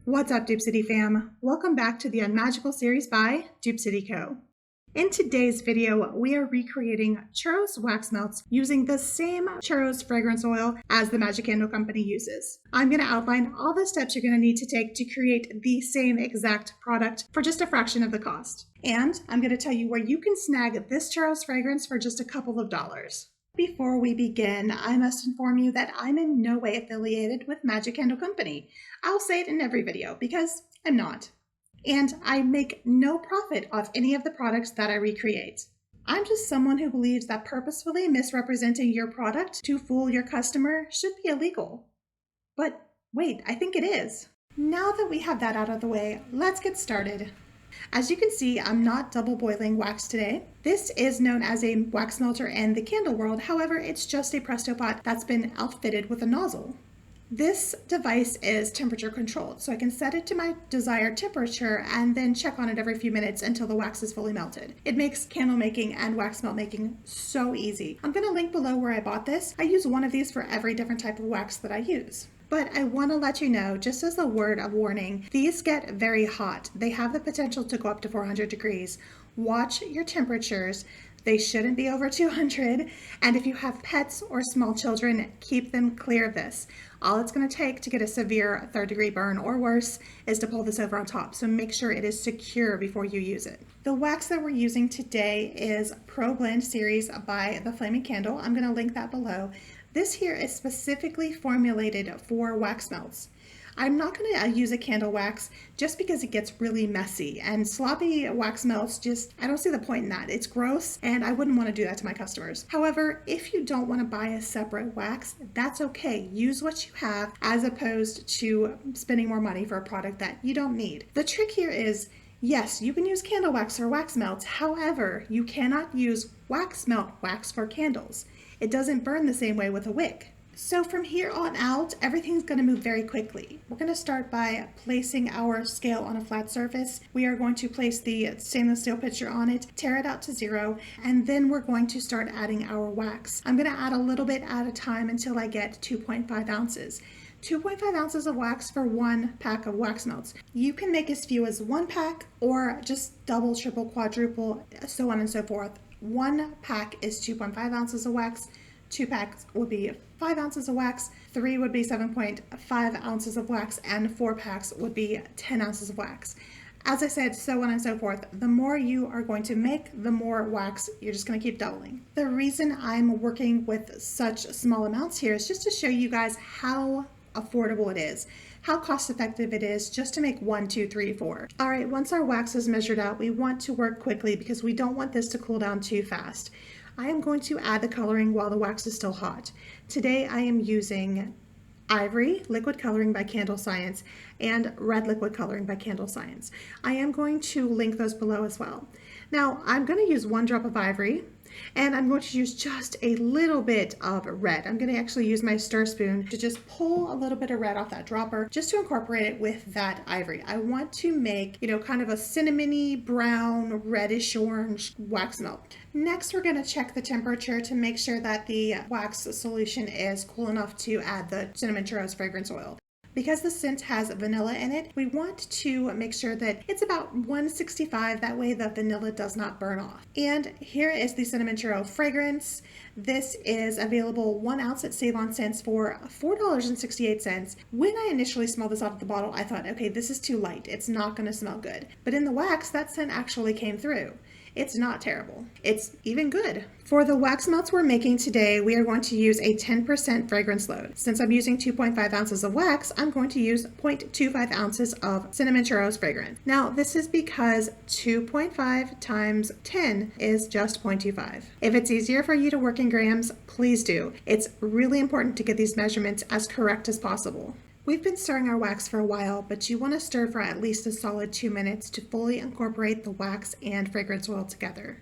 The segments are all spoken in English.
What's up, Dupe City fam? Welcome back to the Unmagical series by Dupe City Co. In today's video, we are recreating Churro's wax melts using the same Churro's fragrance oil as the Magic Candle Company uses. I'm going to outline all the steps you're going to need to take to create the same exact product for just a fraction of the cost. And I'm going to tell you where you can snag this Churro's fragrance for just a couple of dollars. Before we begin, I must inform you that I'm in no way affiliated with Magic Candle Company. I'll say it in every video because I'm not. And I make no profit off any of the products that I recreate. I'm just someone who believes that purposefully misrepresenting your product to fool your customer should be illegal. But wait, I think it is. Now that we have that out of the way, let's get started. As you can see, I'm not double boiling wax today. This is known as a wax melter in the candle world. However, it's just a Presto pot that's been outfitted with a nozzle. This device is temperature controlled, so I can set it to my desired temperature and then check on it every few minutes until the wax is fully melted. It makes candle making and wax melt making so easy. I'm going to link below where I bought this. I use one of these for every different type of wax that I use. But I want to let you know, just as a word of warning, these get very hot. They have the potential to go up to 400 degrees. Watch your temperatures. They shouldn't be over 200. And if you have pets or small children, keep them clear of this. All it's going to take to get a severe 3rd-degree burn or worse is to pull this over on top. So make sure it is secure before you use it. The wax that we're using today is Pro Blend Series by the Flaming Candle. I'm going to link that below. This here is specifically formulated for wax melts. I'm not going to use a candle wax just because it gets really messy, and sloppy wax melts I don't see the point in that. It's gross and I wouldn't want to do that to my customers. However, if you don't want to buy a separate wax, that's okay. Use what you have as opposed to spending more money for a product that you don't need. The trick here is, yes, you can use candle wax for wax melts. However, you cannot use wax melt wax for candles. It doesn't burn the same way with a wick. So from here on out, everything's going to move very quickly. We're going to start by placing our scale on a flat surface. We are going to place the stainless steel pitcher on it, tear it out to 0, and then we're going to start adding our wax. I'm going to add a little bit at a time until I get 2.5 ounces. 2.5 ounces of wax for 1 pack of wax melts. You can make as few as 1 pack or just double, triple, quadruple, so on and so forth. 1 pack is 2.5 ounces of wax. 2 packs would be 5 ounces of wax, 3 would be 7.5 ounces of wax, and 4 packs would be 10 ounces of wax. As I said, so on and so forth. The more you are going to make, the more wax you're just going to keep doubling. The reason I'm working with such small amounts here is just to show you guys how affordable it is, how cost effective it is just to make 1, 2, 3, 4. All right, once our wax is measured out, we want to work quickly because we don't want this to cool down too fast. I am going to add the coloring while the wax is still hot. Today I am using Ivory Liquid Coloring by Candle Science and Red Liquid Coloring by Candle Science. I am going to link those below as well. Now I'm going to use 1 drop of Ivory, and I'm going to use just a little bit of red. I'm going to actually use my stir spoon to just pull a little bit of red off that dropper just to incorporate it with that ivory. I want to make, kind of a cinnamony brown, reddish orange wax melt. Next, we're going to check the temperature to make sure that the wax solution is cool enough to add the cinnamon churros fragrance oil. Because the scent has vanilla in it, we want to make sure that it's about 165, that way the vanilla does not burn off. And here is the cinnamon churro fragrance. This is available 1 ounce at Save On Scents for $4.68. When I initially smelled this out of the bottle, I thought, okay, this is too light. It's not going to smell good. But in the wax, that scent actually came through. It's not terrible. It's even good. For the wax melts we're making today, we are going to use a 10% fragrance load. Since I'm using 2.5 ounces of wax, I'm going to use 0.25 ounces of cinnamon churros fragrance. Now, this is because 2.5 times 10 is just 0.25. If it's easier for you to work in grams, please do. It's really important to get these measurements as correct as possible. We've been stirring our wax for a while, but you want to stir for at least a solid 2 minutes to fully incorporate the wax and fragrance oil together.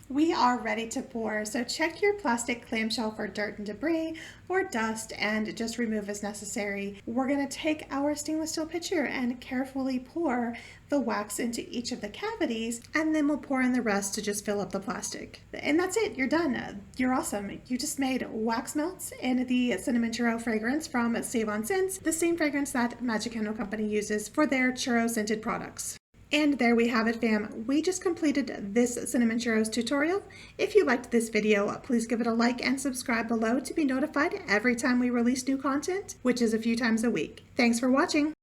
We are are ready to pour, so check your plastic clamshell for dirt and debris or dust and just remove as necessary. We're going to take our stainless steel pitcher and carefully pour the wax into each of the cavities, and then we'll pour in the rest to just fill up the plastic. And that's it, you're done. You're awesome. You just made wax melts in the cinnamon churro fragrance from Save On Scents, the same fragrance that Unmagical company uses for their churro scented products. And there we have it, fam. We just completed this cinnamon churros tutorial. If you liked this video, please give it a like and subscribe below to be notified every time we release new content, which is a few times a week. Thanks for watching.